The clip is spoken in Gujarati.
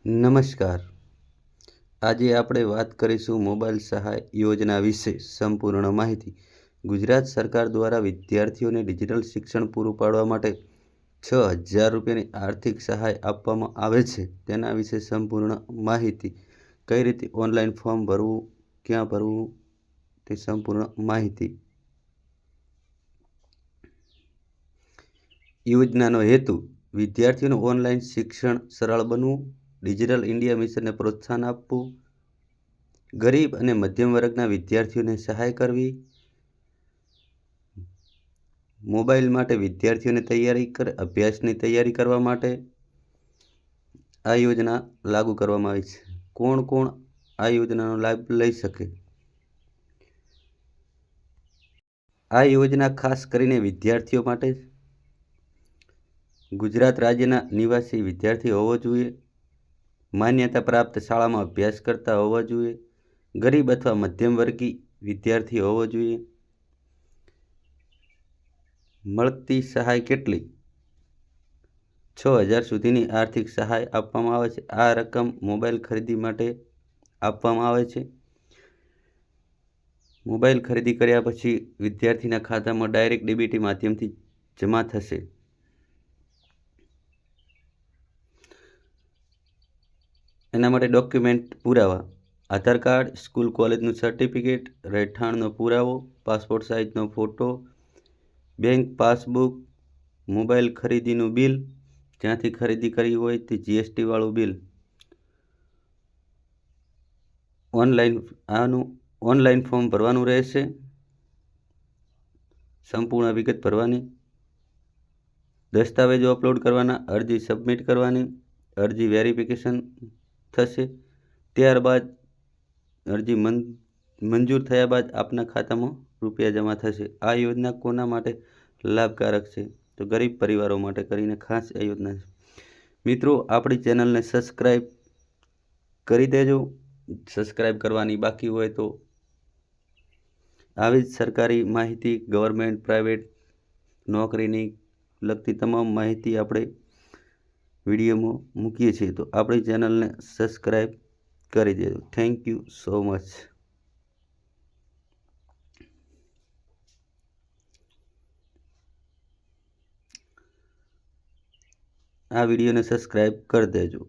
નમસ્કાર. આજે આપણે વાત કરીશું મોબાઈલ સહાય યોજના વિશે સંપૂર્ણ માહિતી. ગુજરાત સરકાર દ્વારા વિદ્યાર્થીઓને ડિજિટલ શિક્ષણ પૂરું પાડવા માટે 6,000 રૂપિયાની આર્થિક સહાય આપવામાં આવે છે. તેના વિશે સંપૂર્ણ માહિતી. કઈ રીતે ઓનલાઈન ફોર્મ ભરવું, ક્યાં ભરવું, તે સંપૂર્ણ માહિતી. યોજનાનો હેતુ વિદ્યાર્થીઓનું ઓનલાઈન શિક્ષણ સરળ બનવું, ડિજિટલ ઇન્ડિયા મિશનને પ્રોત્સાહન આપવું, ગરીબ અને મધ્યમ વર્ગના વિદ્યાર્થીઓને સહાય કરવી, મોબાઈલ માટે વિદ્યાર્થીઓને અભ્યાસની તૈયારી કરવા માટે આ યોજના લાગુ કરવામાં આવી છે. કોણ કોણ આ યોજનાનો લાભ લઈ શકે? આ યોજના ખાસ કરીને વિદ્યાર્થીઓ માટે ગુજરાત રાજ્યના નિવાસી વિદ્યાર્થી હોવો જોઈએ, માન્યતા પ્રાપ્ત શાળામાં અભ્યાસ કરતા હોવા જોઈએ, ગરીબ અથવા મધ્યમ વર્ગી વિદ્યાર્થી હોવો જોઈએ. મળતી સહાય કેટલી? 6,000 સુધીની આર્થિક સહાય આપવામાં આવે છે. આ રકમ મોબાઈલ ખરીદી માટે આપવામાં આવે છે. મોબાઈલ ખરીદી કર્યા પછી વિદ્યાર્થીના ખાતામાં ડાયરેક્ટ ડીબીટી માધ્યમથી જમા થશે. એના માટે ડોક્યુમેન્ટ પુરાવા: આધાર કાર્ડ, સ્કૂલ કોલેજનું સર્ટિફિકેટ, રહેઠાણનો પુરાવો, પાસપોર્ટ સાઇઝનો ફોટો, બેંક પાસબુક, મોબાઈલ ખરીદીનું બિલ, જ્યાંથી ખરીદી કરી હોય તે GST વાળું બિલ. ઓનલાઈન ફોર્મ ભરવાનું રહેશે. સંપૂર્ણ વિગત ભરવાની, દસ્તાવેજો અપલોડ કરવાના, અરજી સબમિટ કરવાની, અરજી વેરિફિકેશન થશે. ત્યારબાદ અરજી મંજૂર થયા બાદ આપના ખાતામાં રૂપિયા જમા થશે. આ યોજના કોના માટે લાભકારક છે? તો ગરીબ પરિવારો માટે કરીને ખાસ આ યોજના છે. મિત્રો, આપણી ચેનલને સબસ્ક્રાઈબ કરી દેજો. સબસ્ક્રાઈબ કરવાની બાકી હોય તો આવી જ સરકારી માહિતી, ગવર્મેન્ટ, પ્રાઇવેટ નોકરીની લગતી તમામ માહિતી આપણે વિડીયોમાં મૂકીએ છીએ, તો આપણી ચેનલને સબસ્ક્રાઈબ કરી દેજો. Thank you so much. આ વિડીયોને સબસ્ક્રાઈબ કરી દેજો.